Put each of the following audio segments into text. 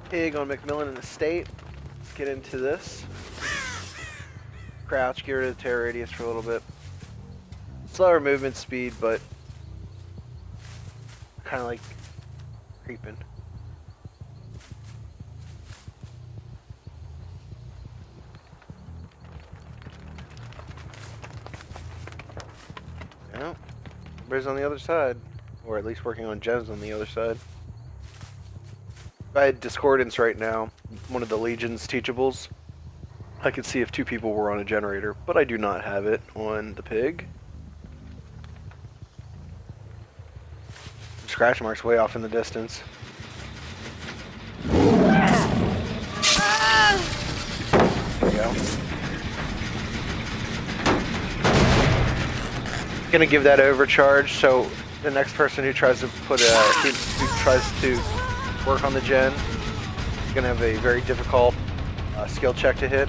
Pig on McMillan Estate. Let's get into this. Crouch, get rid of the terror radius for a little bit. Slower movement speed, but kind of like creeping. Yeah, everybody's on the other side, or at least working on gems on the other side. If I had Discordance right now, one of the Legion's teachables, I could see if two people were on a generator, but I do not have it on the pig. Scratch marks way off in the distance. There we go. Gonna give that overcharge, so the next person who tries to put who tries to work on the gen is gonna have a very difficult skill check to hit.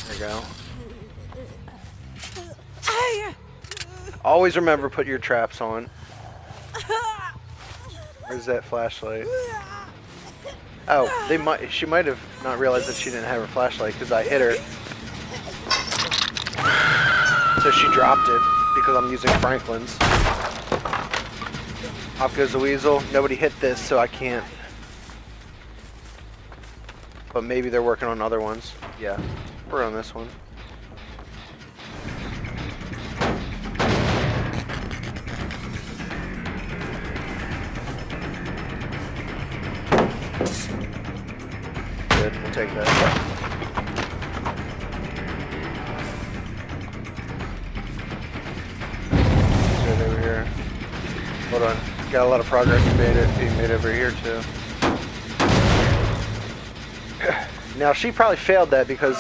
There you go. Always remember, put your traps on. Where's that flashlight? Oh, she might have not realized that she didn't have her flashlight because I hit her. So she dropped it because I'm using Franklin's. Off goes the weasel. Nobody hit this, so I can't. But maybe they're working on other ones. Yeah, we're on this one. Good, we'll take that. Right over here. Hold on. Got a lot of progress being made over here too. Now she probably failed that because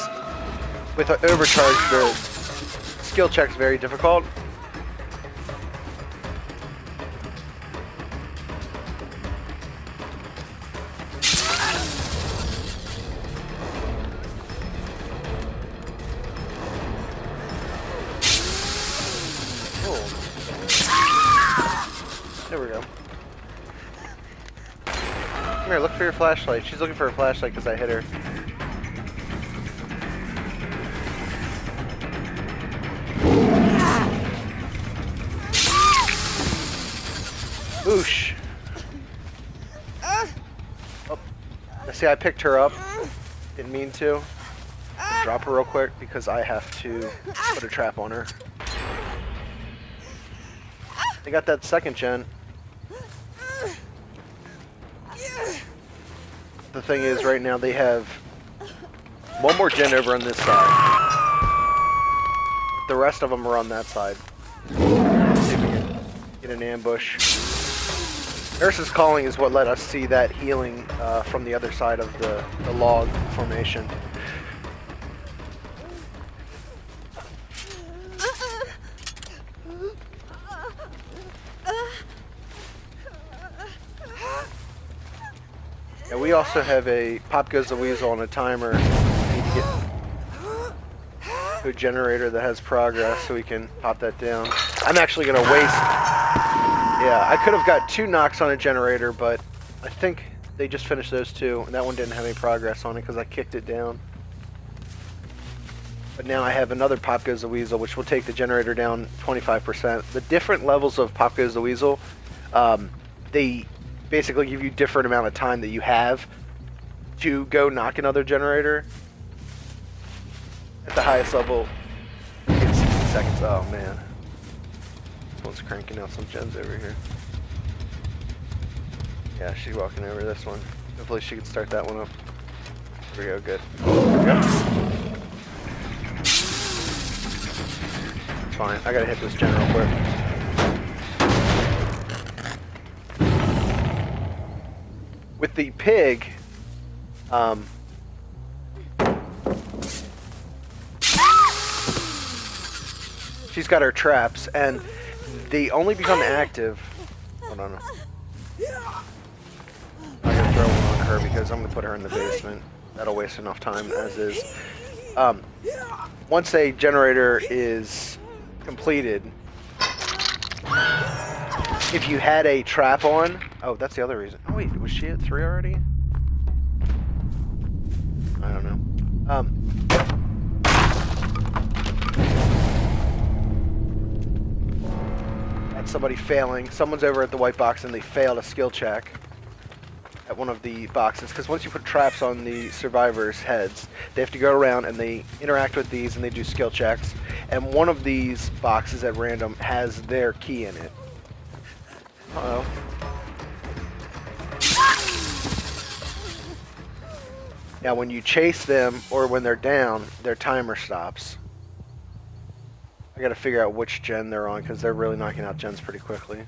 with an overcharge the skill check's very difficult. There we go. Come here, look for your flashlight. She's looking for a flashlight because I hit her. Boosh. Oh, see, I picked her up. Didn't mean to. Drop her real quick because I have to put a trap on her. They got that second gen. The thing is, right now they have one more gen over on this side. The rest of them are on that side. Let's see if we can get an ambush. Nurse's Calling is what let us see that healing from the other side of the log formation. And we also have a Pop Goes the Weasel on a timer. We need to get to a generator that has progress so we can pop that down. I'm actually going to waste... Yeah, I could have got 2 knocks on a generator, but I think they just finished those 2, and that one didn't have any progress on it because I kicked it down. But now I have another Pop Goes the Weasel, which will take the generator down 25%. The different levels of Pop Goes the Weasel, they basically give you different amount of time that you have to go knock another generator. At the highest level, you get 60 seconds. Oh man. This one's cranking out some gens over here. Yeah, she's walking over this one. Hopefully she can start that one up. There we go, good. There we go. It's fine. I gotta hit this gen real quick. With the pig, she's got her traps, and they only become active. Hold on. I'm gonna throw one on her because I'm gonna put her in the basement. That'll waste enough time as is. Once a generator is completed, if you had a trap on, Oh, that's the other reason. Oh wait, was she at 3 already? I don't know. That's somebody failing. Someone's over at the white box and they failed a skill check at one of the boxes. Because once you put traps on the survivors' heads, they have to go around and they interact with these and they do skill checks. And one of these boxes at random has their key in it. Uh-oh. Now when you chase them or when they're down, their timer stops. I gotta figure out which gen they're on because they're really knocking out gens pretty quickly.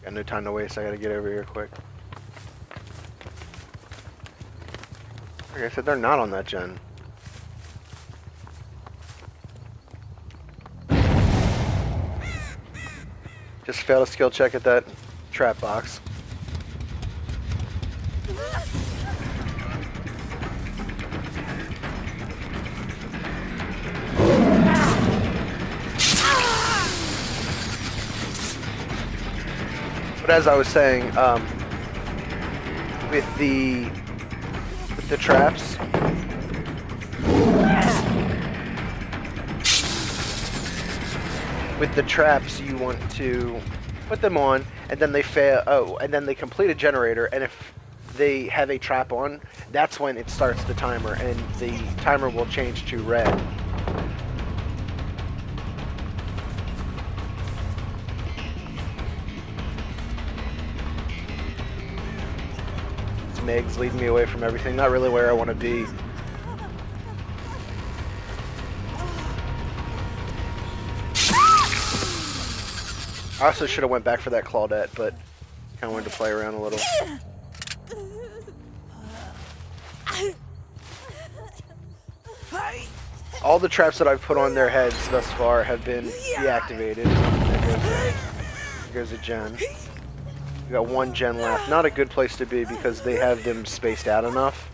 Got no time to waste, I gotta get over here quick. Like I said, they're not on that gen. Just failed a skill check at that trap box. But as I was saying, with the traps, you want to put them on, and then they fail. Oh, and then they complete a generator, and if they have a trap on, that's when it starts the timer, and the timer will change to red. This Meg's leading me away from everything. Not really where I want to be. I also should have went back for that Claudette, but kind of wanted to play around a little. All the traps that I've put on their heads thus far have been deactivated. There goes a gen. We got one gen left. Not a good place to be because they have them spaced out enough.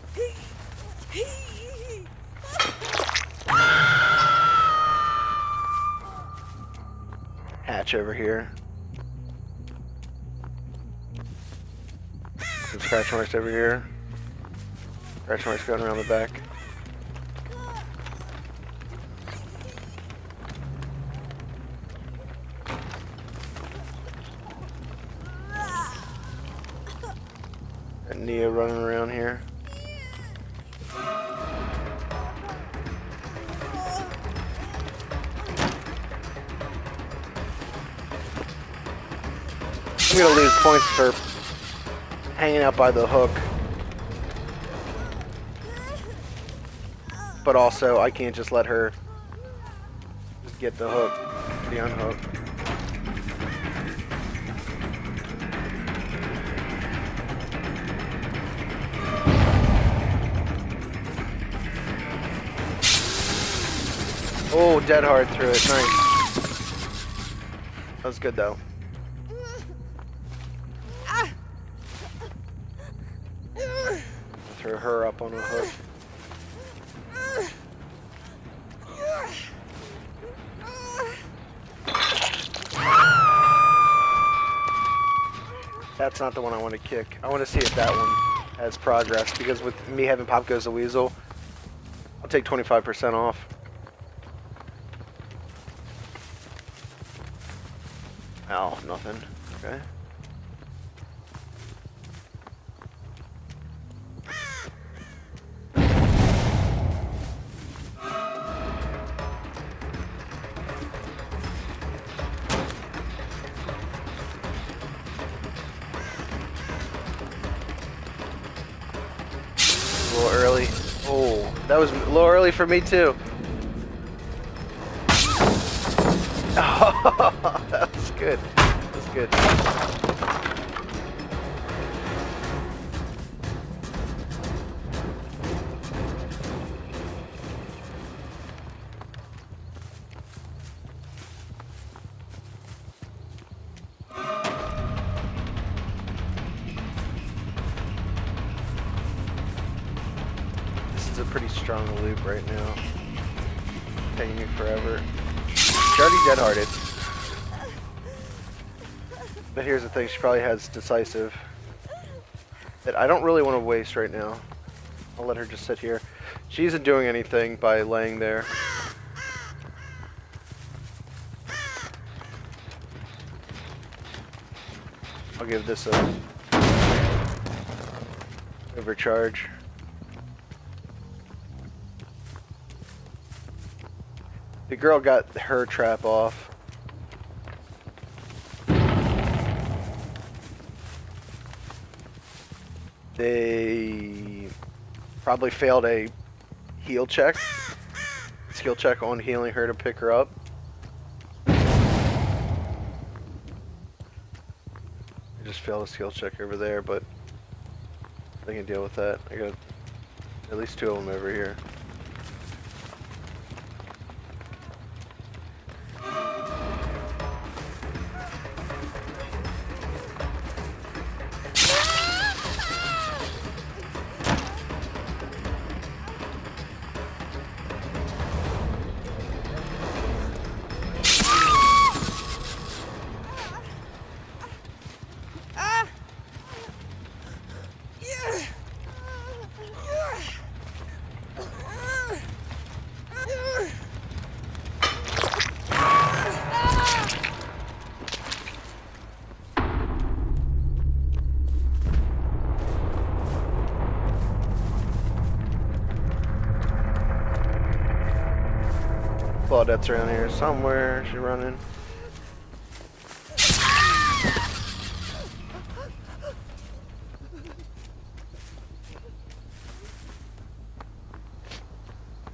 Hatch over here. Some scratch marks over here. Scratch marks going around the back. And Nia running around here. I'm gonna lose points for hanging out by the hook. But also, I can't just let her just get the hook, the unhook. Oh, dead hard through it. Nice. That was good though. Throw her up on a hook. That's not the one I want to kick. I want to see if that one has progress, because with me having Pop Goes the Weasel, I'll take 25% off. Oh, nothing. Okay. A little early. Oh, that was a little early for me too. Oh, that was good. That was good. pretty strong loop right now. Taking me forever. She's already dead-hearted. But here's the thing, she probably has decisive that I don't really want to waste right now. I'll let her just sit here. She isn't doing anything by laying there. I'll give this a overcharge. The girl got her trap off. They probably failed a heal check. Skill check on healing her to pick her up. I just failed a skill check over there, but I can deal with that. I got at least 2 of them over here. Claudette's around here somewhere. She's running.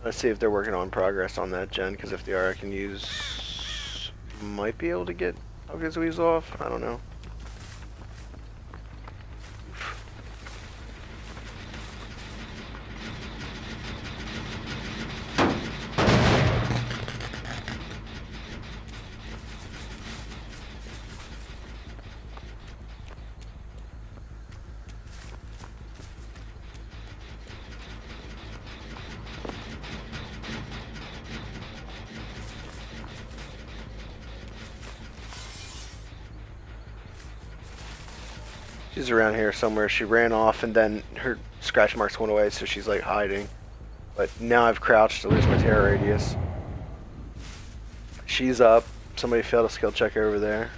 Let's see if they're working on progress on that gen, because if they are, I can use... might be able to get Alcazuz off? I don't know. She's around here somewhere. She ran off and then her scratch marks went away, so she's like hiding. But now I've crouched to lose my terror radius. She's up. Somebody failed a skill check over there.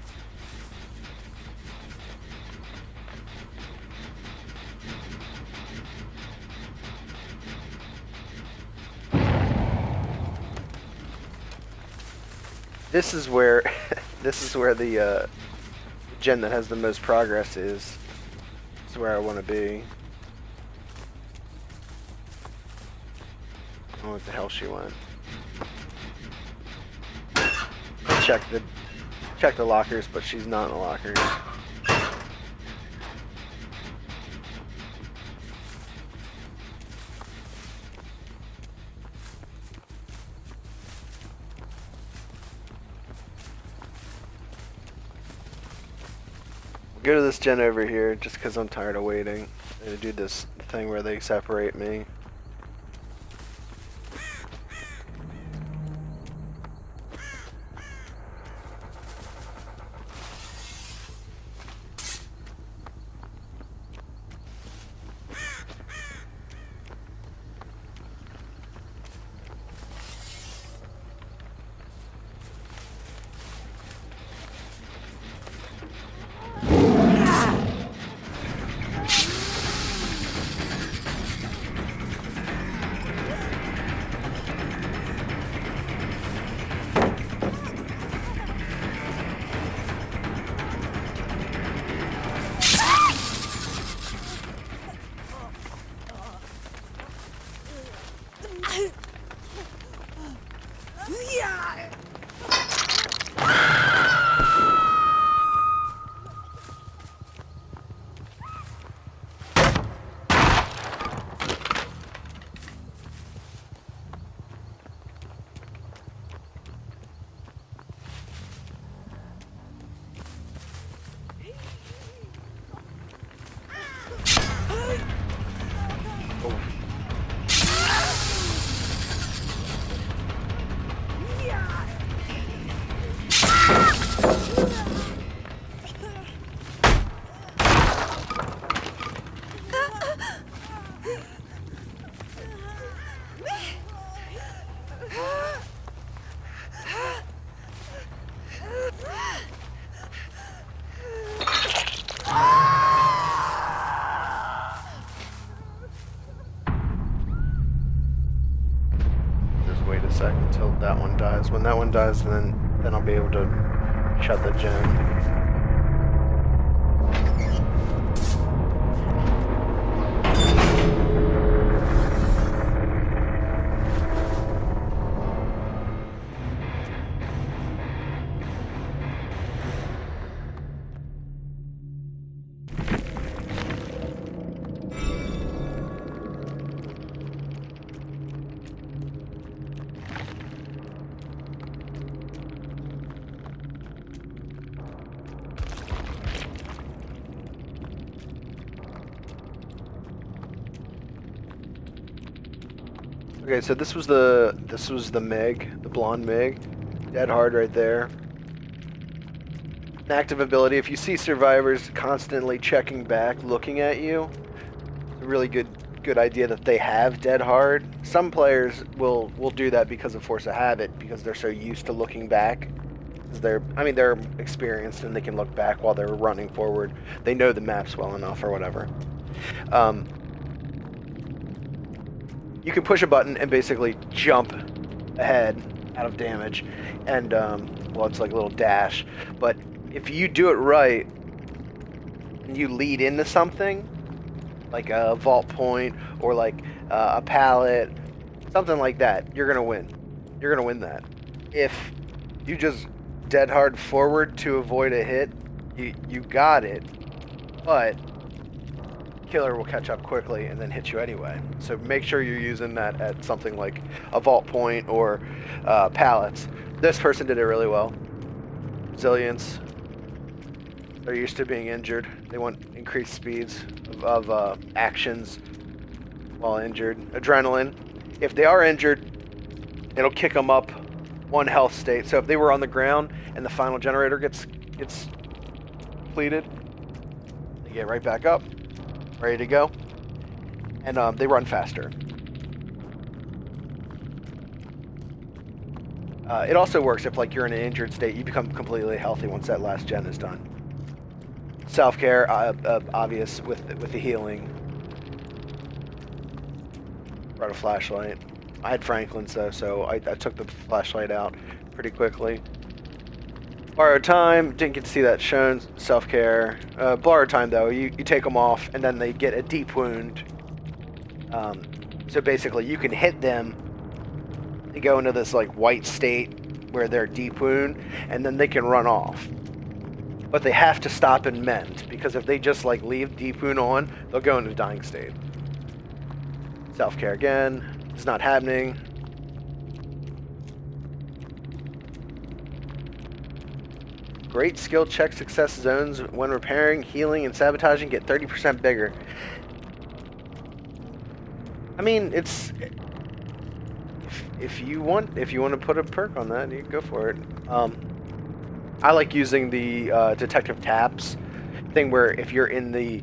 This is where this is where the gen that has the most progress is. This is where I want to be. I don't know what the hell she went. Check the lockers, but she's not in the lockers. Go to this gen over here just because I'm tired of waiting. I'm gonna do this thing where they separate me. one dies, and then I'll be able to shut the gen. Okay, so this was the Meg, the blonde Meg, dead hard right there. An active ability. If you see survivors constantly checking back, looking at you, it's a really good idea that they have dead hard. Some players will do that because of force of habit, because they're so used to looking back. They're experienced and they can look back while they're running forward. They know the maps well enough or whatever. You can push a button and basically jump ahead out of damage, and well, it's like a little dash. But if you do it right and you lead into something, like a vault point or like a pallet, something like that, you're gonna win. You're gonna win that. If you just dead hard forward to avoid a hit, you got it, but killer will catch up quickly and then hit you anyway. So make sure you're using that at something like a vault point or pallets. This person did it really well. Resilience. They're used to being injured. They want increased speeds of actions while injured. Adrenaline. If they are injured, it'll kick them up one health state. So if they were on the ground and the final generator gets completed, they get right back up, ready to go, and they run faster. It also works if, like, you're in an injured state, you become completely healthy once that last gen is done. Self-care, obvious with the healing. Brought a flashlight. I had Franklin's though, so I took the flashlight out pretty quickly. Borrowed time, didn't get to see that shown. Self-care. Borrowed time though, you take them off and then they get a deep wound. So basically you can hit them, they go into this like white state where they're deep wound, and then they can run off. But they have to stop and mend, because if they just like leave deep wound on, they'll go into dying state. Self-care again, it's not happening. Great skill check success zones when repairing, healing, and sabotaging get 30% bigger. I mean, it's if you want to put a perk on that, you can go for it. I like using the detective taps thing, where if you're in the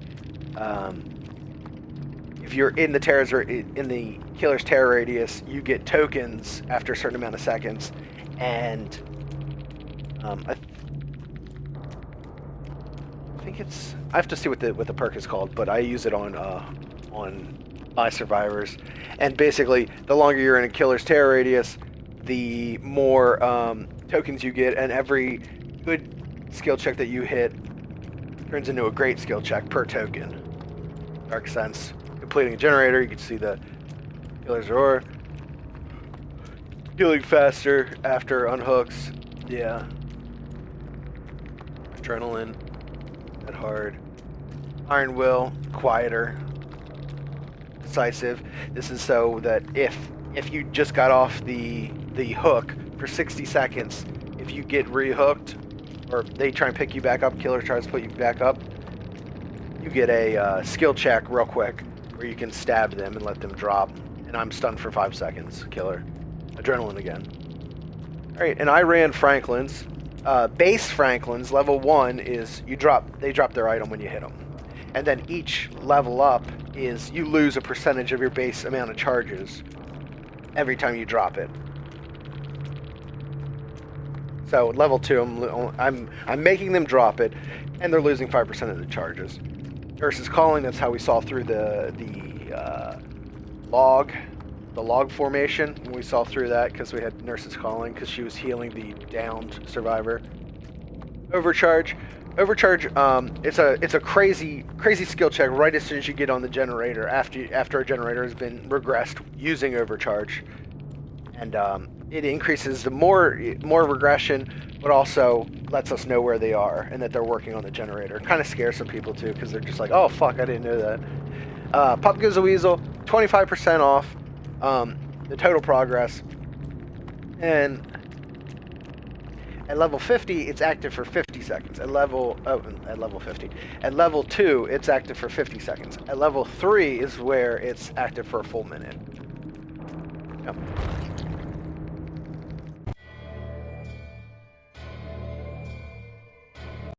terror's or in the killer's terror radius, you get tokens after a certain amount of seconds, and I think it's, I have to see what the perk is called, but I use it on my survivors. And basically, the longer you're in a killer's terror radius, the more tokens you get, and every good skill check that you hit turns into a great skill check per token. Dark Sense. Completing a generator, you can see the killer's roar. Healing faster after unhooks. Yeah. Adrenaline. That hard. Iron Will. Quieter. Decisive. This is so that if you just got off the hook for 60 seconds, if you get rehooked, or they try and pick you back up, killer tries to put you back up, you get a skill check real quick where you can stab them and let them drop. And I'm stunned for 5 seconds, killer. Adrenaline again. Alright, and I ran Franklin's. Base Franklin's, level 1, is they drop their item when you hit them. And then each level up is you lose a percentage of your base amount of charges every time you drop it. So level 2, I'm making them drop it, and they're losing 5% of the charges. Versus calling, that's how we saw through the log the log formation. And we saw through that because we had nurses calling because she was healing the downed survivor. Overcharge. Overcharge, it's a crazy skill check right as soon as you get on the generator after a generator has been regressed using overcharge. And it increases the more regression, but also lets us know where they are and that they're working on the generator. Kind of scares some people too because they're just like, oh fuck, I didn't know that. Pop Goes the Weasel, 25% off the total progress. And at level 50, it's active for 50 seconds. At level 50. At level 2, it's active for 50 seconds. At level 3 is where it's active for a full minute. Yep.